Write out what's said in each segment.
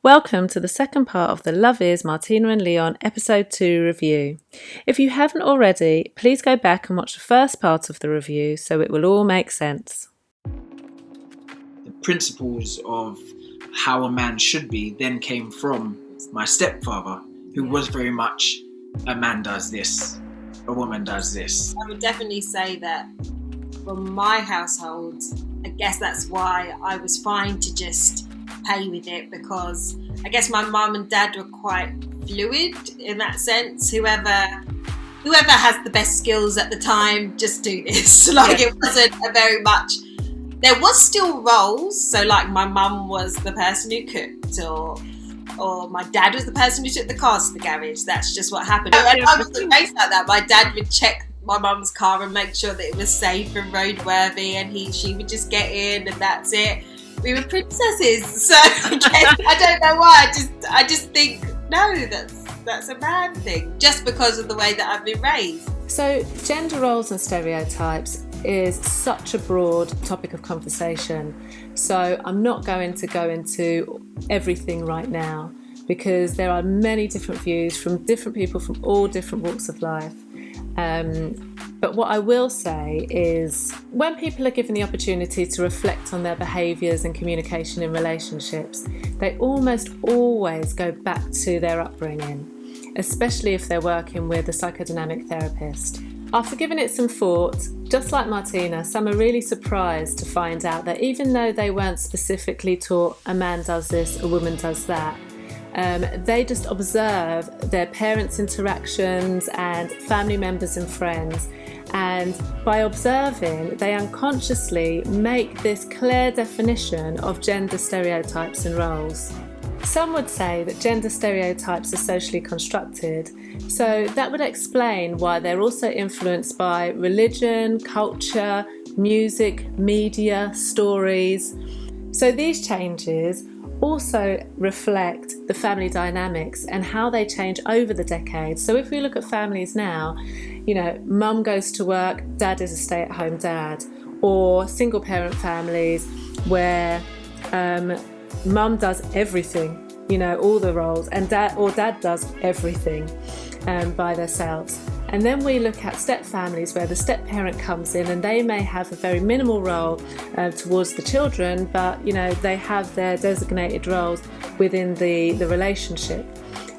Welcome to the second part of the Love Is Martina and Leon episode 2 review. If you haven't already, please go back and watch the first part of the review so it will all make sense. The principles of how a man should be then came from my stepfather, who was very much a man does this, a woman does this. I would definitely say that from my household, I guess that's why I was fine to just pay with it, because I guess my mum and dad were quite fluid in that sense. Whoever has the best skills at the time, just do this. It wasn't a very much. There was still roles. So like my mum was the person who cooked, or my dad was the person who took the cars to the garage. That's just what happened. And I wasn't raised like that. My dad would check my mum's car and make sure that it was safe and roadworthy, and she would just get in, and that's it. We were princesses, so I don't know why. I just think no, that's a man thing, just because of the way that I've been raised. So gender roles and stereotypes is such a broad topic of conversation. So I'm not going to go into everything right now, because there are many different views from different people from all different walks of life. But what I will say is, when people are given the opportunity to reflect on their behaviours and communication in relationships, they almost always go back to their upbringing, especially if they're working with a psychodynamic therapist. After giving it some thought, just like Martina, some are really surprised to find out that even though they weren't specifically taught a man does this, a woman does that, they just observe their parents' interactions and family members and friends, and by observing, they unconsciously make this clear definition of gender stereotypes and roles. Some would say that gender stereotypes are socially constructed, so that would explain why they're also influenced by religion, culture, music, media, stories. So these changes also reflect the family dynamics and how they change over the decades. So if we look at families now, mum goes to work, dad is a stay-at-home dad, or single parent families where mum does everything, all the roles, and dad does everything by themselves. And then we look at step families where the step parent comes in and they may have a very minimal role towards the children, but they have their designated roles within the relationship.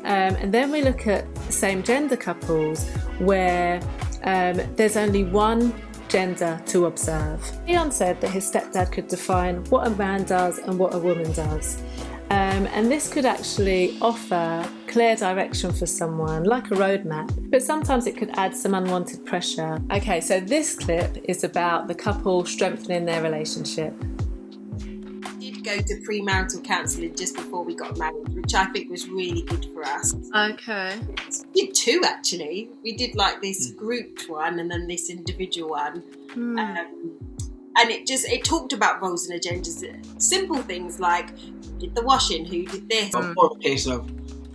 And then we look at same gender couples where there's only one gender to observe. Leon said that his stepdad could define what a man does and what a woman does. And this could actually offer clear direction for someone, like a roadmap, but sometimes it could add some unwanted pressure. Okay, so this clip is about the couple strengthening their relationship. We did go to pre-marital counselling just before we got married, which I think was really good for us. Okay. We did two, actually. We did like this grouped one and then this individual one. And it talked about roles and agendas, simple things like who did the washing, who did this. More of a case of,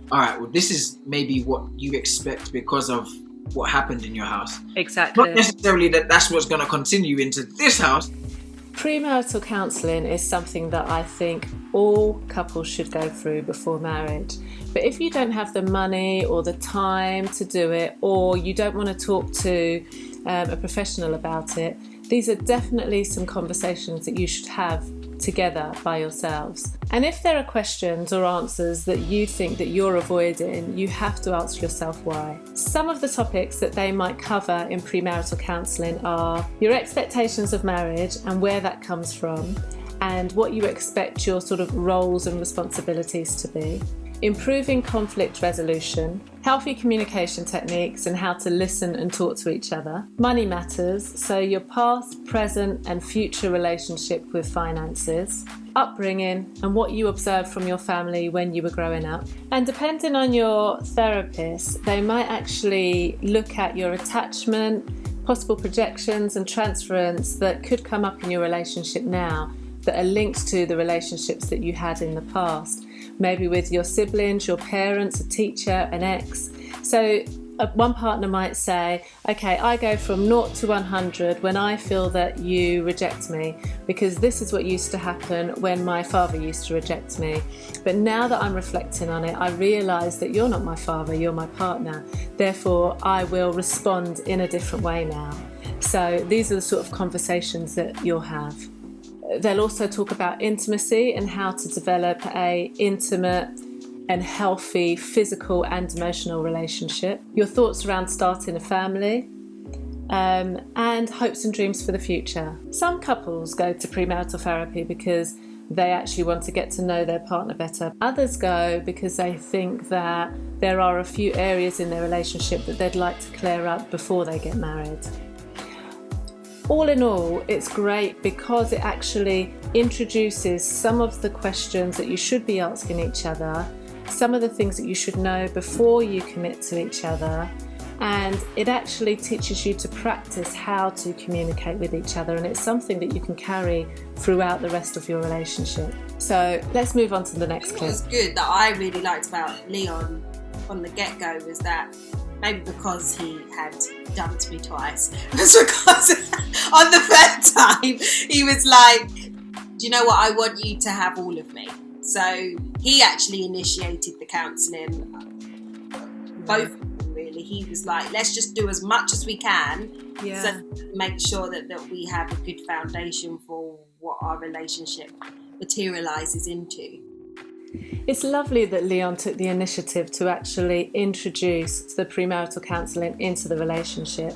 all right, well, this is maybe what you expect because of what happened in your house. Exactly. Not necessarily that's what's going to continue into this house. Pre-marital counselling is something that I think all couples should go through before marriage. But if you don't have the money or the time to do it, or you don't want to talk to a professional about it, these are definitely some conversations that you should have together by yourselves. And if there are questions or answers that you think that you're avoiding, you have to ask yourself why. Some of the topics that they might cover in premarital counselling are your expectations of marriage and where that comes from, and what you expect your sort of roles and responsibilities to be. Improving conflict resolution, healthy communication techniques and how to listen and talk to each other. Money matters, so your past, present and future relationship with finances. Upbringing and what you observed from your family when you were growing up. And depending on your therapist, they might actually look at your attachment, possible projections and transference that could come up in your relationship now that are linked to the relationships that you had in the past. Maybe with your siblings, your parents, a teacher, an ex. So one partner might say, okay, I go from 0 to 100 when I feel that you reject me, because this is what used to happen when my father used to reject me. But now that I'm reflecting on it, I realise that you're not my father, you're my partner. Therefore, I will respond in a different way now. So these are the sort of conversations that you'll have. They'll also talk about intimacy and how to develop a intimate and healthy physical and emotional relationship. Your thoughts around starting a family, and hopes and dreams for the future. Some couples go to premarital therapy because they actually want to get to know their partner better. Others go because they think that there are a few areas in their relationship that they'd like to clear up before they get married. All in all, it's great because it actually introduces some of the questions that you should be asking each other, some of the things that you should know before you commit to each other, and it actually teaches you to practice how to communicate with each other, and it's something that you can carry throughout the rest of your relationship. So let's move on to the next clip. What was good that I really liked about Leon from the get-go was that maybe because he had dumped me twice, was because on the third time he was like, do you know what, I want you to have all of me. So he actually initiated the counselling, both of them really. He was like, let's just do as much as we can to make sure that we have a good foundation for what our relationship materialises into. It's lovely that Leon took the initiative to actually introduce the premarital counselling into the relationship.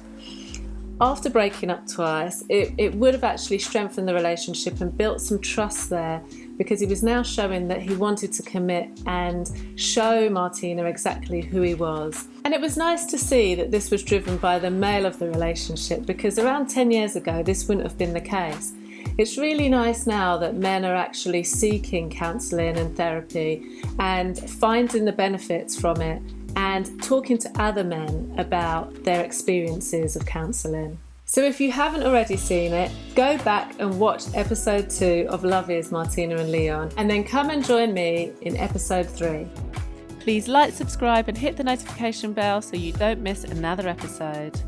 After breaking up twice, it would have actually strengthened the relationship and built some trust there, because he was now showing that he wanted to commit and show Martina exactly who he was. And it was nice to see that this was driven by the male of the relationship, because around 10 years ago this wouldn't have been the case. It's really nice now that men are actually seeking counselling and therapy and finding the benefits from it and talking to other men about their experiences of counselling. So if you haven't already seen it, go back and watch episode 2 of Love Is Martina and Leon, and then come and join me in episode 3. Please like, subscribe and hit the notification bell so you don't miss another episode.